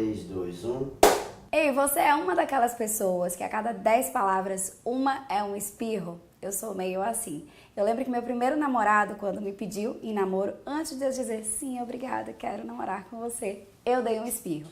3, 2, 1. Ei, você é uma daquelas pessoas que a cada 10 palavras, uma é um espirro? Eu sou meio assim. Eu lembro que meu primeiro namorado, quando me pediu em namoro, antes de eu dizer sim, obrigada, quero namorar com você, eu dei um espirro.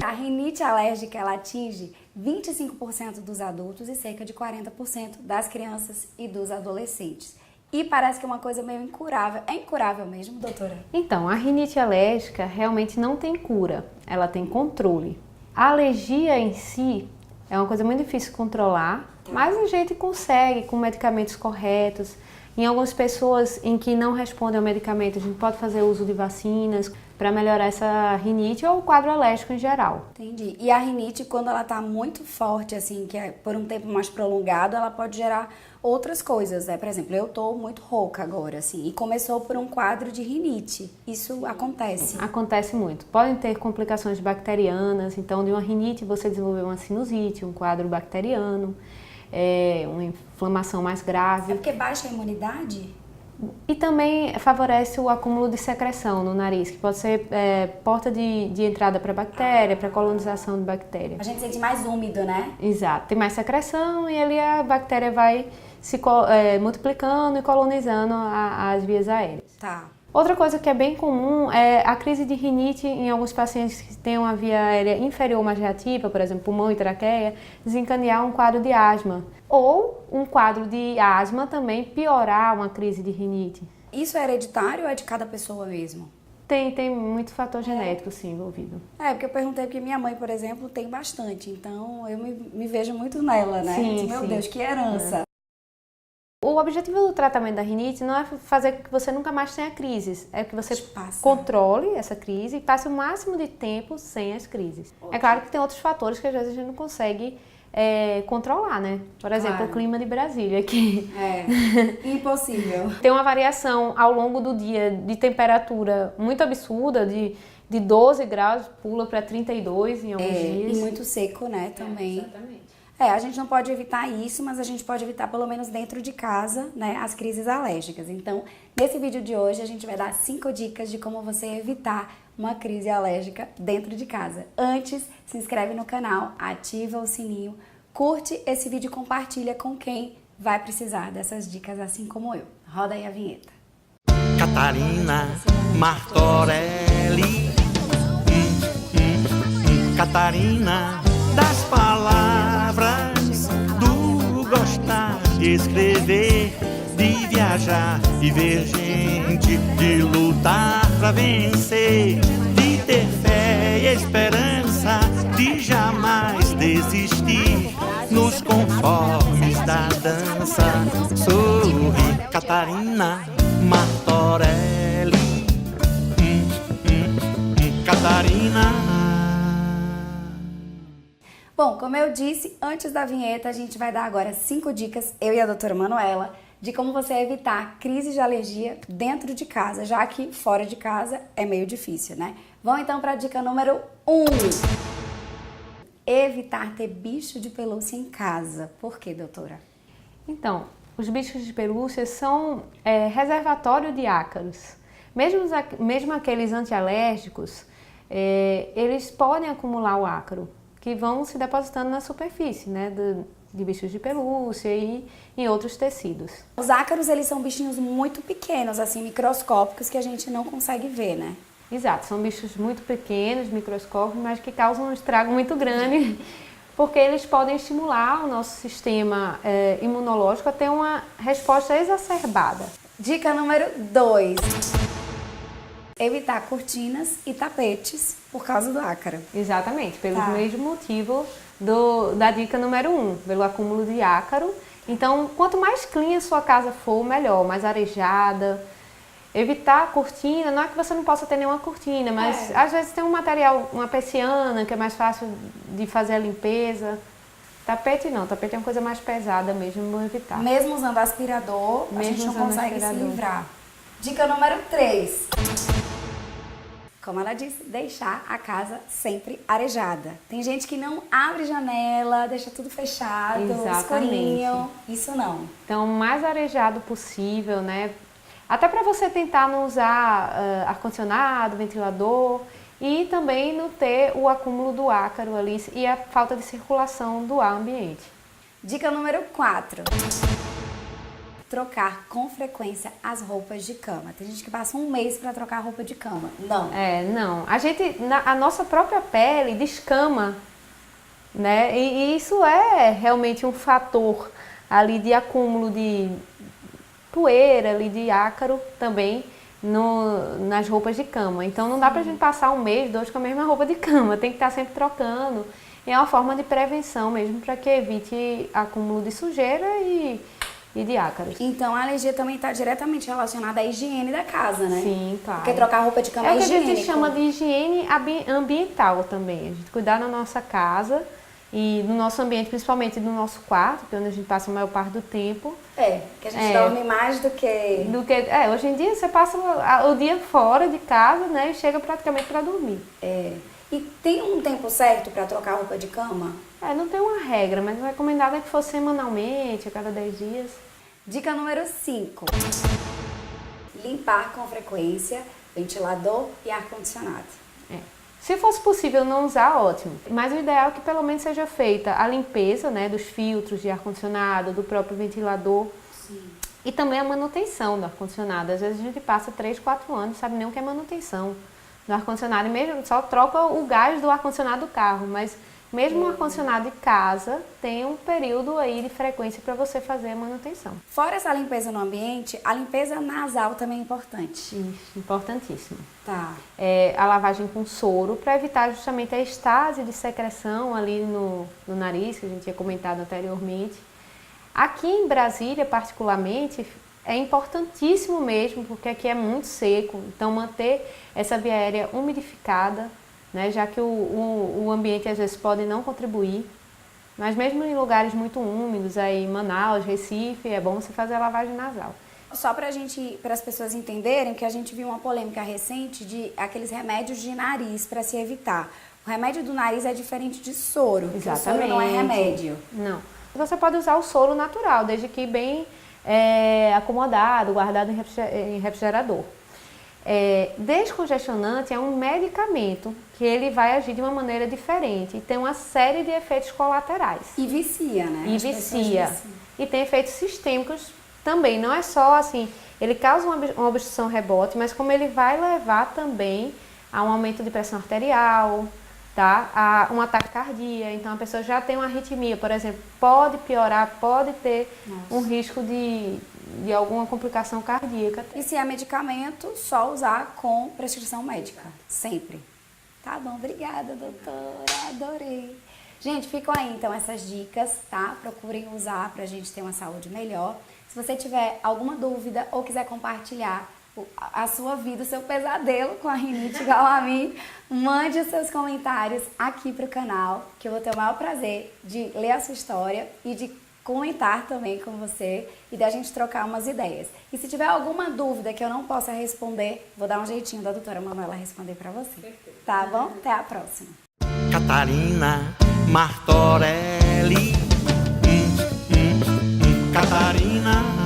A rinite alérgica, ela atinge 25% dos adultos e cerca de 40% das crianças e dos adolescentes. E parece que é uma coisa meio incurável. É incurável mesmo, doutora? Então, a rinite alérgica realmente não tem cura, ela tem controle. A alergia em si é uma coisa muito difícil de controlar, mas a gente consegue com medicamentos corretos. Em algumas pessoas em que não respondem ao medicamento, a gente pode fazer uso de vacinas para melhorar essa rinite ou o quadro alérgico em geral. Entendi. E a rinite, quando ela tá muito forte, assim, que é por um tempo mais prolongado, ela pode gerar outras coisas, né? Por exemplo, eu tô muito rouca agora, assim, e começou por um quadro de rinite. Isso acontece? Acontece muito. Podem ter complicações bacterianas, então de uma rinite você desenvolveu uma sinusite, um quadro bacteriano, uma inflamação mais grave. É porque baixa a imunidade? E também favorece o acúmulo de secreção no nariz, que pode ser porta de entrada para bactéria, para colonização de bactéria. A gente sente mais úmido, né? Exato, tem mais secreção e ali a bactéria vai se multiplicando e colonizando as vias aéreas. Tá. Outra coisa que é bem comum é a crise de rinite em alguns pacientes que têm uma via aérea inferior mais reativa, por exemplo, pulmão e traqueia, desencadear um quadro de asma. Ou um quadro de asma também piorar uma crise de rinite. Isso é hereditário ou é de cada pessoa mesmo? Tem muito fator genético, sim, envolvido. Porque eu perguntei porque minha mãe, por exemplo, tem bastante. Então, eu me vejo muito nela, né? Sim, Meu sim. Deus, que herança. O objetivo do tratamento da rinite não é fazer com que você nunca mais tenha crises, é que você Passa. controle essa crise e passe o máximo de tempo sem as crises. É claro que tem outros fatores que às vezes a gente não consegue controlar, né? Por exemplo, Claro. o clima de Brasília, que Impossível. tem uma variação ao longo do dia de temperatura muito absurda, de 12 graus pula para 32 em alguns dias. E muito seco, né, também. Exatamente. A gente não pode evitar isso, mas a gente pode evitar pelo menos dentro de casa, né, as crises alérgicas. Então, nesse vídeo de hoje, a gente vai dar 5 dicas de como você evitar uma crise alérgica dentro de casa. Antes, se inscreve no canal, ativa o sininho, curte esse vídeo e compartilha com quem vai precisar dessas dicas, assim como eu. Roda aí a vinheta. Catarina Martorelli, Catarina das palavras, do gostar de escrever, de viajar e ver gente, de lutar pra vencer, de ter fé e esperança, de jamais desistir nos conformes da dança. Sorri, Catarina Martorelli, Catarina. Bom, como eu disse, antes da vinheta, a gente vai dar agora 5 dicas, eu e a doutora Manuela, de como você evitar crises de alergia dentro de casa, já que fora de casa é meio difícil, né? Vamos então para a dica número 1. Evitar ter bicho de pelúcia em casa. Por quê, doutora? Então, os bichos de pelúcia são reservatório de ácaros. Mesmo aqueles antialérgicos, eles podem acumular o ácaro, que vão se depositando na superfície, né, de bichos de pelúcia e em outros tecidos. Os ácaros, eles são bichinhos muito pequenos, assim, microscópicos, que a gente não consegue ver, né? Exato, são bichos muito pequenos, microscópicos, mas que causam um estrago muito grande, porque eles podem estimular o nosso sistema imunológico a ter uma resposta exacerbada. Dica número 2. Evitar cortinas e tapetes por causa do ácaro. Exatamente, pelo mesmo motivo da dica número 1, pelo acúmulo de ácaro. Então, quanto mais clean a sua casa for, melhor, mais arejada. Evitar a cortina, não é que você não possa ter nenhuma cortina, mas às vezes tem um material, uma persiana, que é mais fácil de fazer a limpeza. Tapete não, tapete é uma coisa mais pesada mesmo, vou evitar. Mesmo usando aspirador, a gente não consegue se livrar. Dica número 3. Como ela disse, deixar a casa sempre arejada. Tem gente que não abre janela, deixa tudo fechado, escurinho. Isso não. Então, o mais arejado possível, né? Até para você tentar não usar ar-condicionado, ventilador e também não ter o acúmulo do ácaro ali e a falta de circulação do ar ambiente. Dica número 4. Trocar com frequência as roupas de cama. Tem gente que passa um mês para trocar a roupa de cama. Não. Não. A nossa própria pele descama, né? E isso é realmente um fator ali de acúmulo de poeira, ali de ácaro também nas roupas de cama. Então não dá pra gente passar um mês, 2 com a mesma roupa de cama. Tem que estar sempre trocando. E é uma forma de prevenção mesmo para que evite acúmulo de sujeira e de ácaros. Então a alergia também está diretamente relacionada à higiene da casa, né? Sim, claro. Porque trocar roupa de cama é o que higiênico. a gente chama de higiene ambiental também. A gente cuidar da nossa casa e no nosso ambiente, principalmente no nosso quarto, que é onde a gente passa a maior parte do tempo. Que a gente dorme mais do que... Hoje em dia você passa o dia fora de casa, né, e chega praticamente para dormir. E tem um tempo certo para trocar roupa de cama? Não tem uma regra, mas o recomendado é que fosse semanalmente, a cada 10 dias. Dica número 5. Limpar com frequência ventilador e ar-condicionado. Se fosse possível não usar, ótimo. Mas o ideal é que pelo menos seja feita a limpeza, né, dos filtros de ar-condicionado, do próprio ventilador. Sim. E também a manutenção do ar-condicionado. Às vezes a gente passa 3, 4 anos, não sabe nem o que é manutenção do ar-condicionado. E mesmo só troca o gás do ar-condicionado do carro, mas mesmo o ar-condicionado de casa tem um período aí de frequência para você fazer a manutenção. Fora essa limpeza no ambiente, a limpeza nasal também é importante. Isso, importantíssimo. Tá. A lavagem com soro para evitar justamente a estase de secreção ali no nariz, que a gente tinha comentado anteriormente. Aqui em Brasília, particularmente, é importantíssimo mesmo, porque aqui é muito seco, então manter essa via aérea umidificada, né, já que o ambiente às vezes pode não contribuir, mas mesmo em lugares muito úmidos, aí Manaus, Recife, é bom você fazer a lavagem nasal. Só para as pessoas entenderem que a gente viu uma polêmica recente de aqueles remédios de nariz para se evitar. O remédio do nariz é diferente de soro. Exatamente. O soro não é remédio. Não. Você pode usar o soro natural, desde que bem acomodado, guardado em refrigerador. Descongestionante é um medicamento que ele vai agir de uma maneira diferente e tem uma série de efeitos colaterais. E vicia, né? E vicia. E tem efeitos sistêmicos também. Não é só assim, ele causa uma obstrução rebote, mas como ele vai levar também a um aumento de pressão arterial, tá? A um ataque cardíaco. Então a pessoa já tem uma arritmia, por exemplo, pode piorar, pode ter um risco de alguma complicação cardíaca. E se é medicamento, só usar com prescrição médica, sempre. Tá bom, obrigada, doutora, adorei. Gente, ficam aí então essas dicas, tá? Procurem usar pra gente ter uma saúde melhor. Se você tiver alguma dúvida ou quiser compartilhar a sua vida, o seu pesadelo com a rinite igual a mim, mande os seus comentários aqui pro canal, que eu vou ter o maior prazer de ler a sua história e de comentar também com você e da gente trocar umas ideias. E se tiver alguma dúvida que eu não possa responder, vou dar um jeitinho da doutora Manuela responder pra você. Tá bom? Até a próxima. Catarina Martorelli, Catarina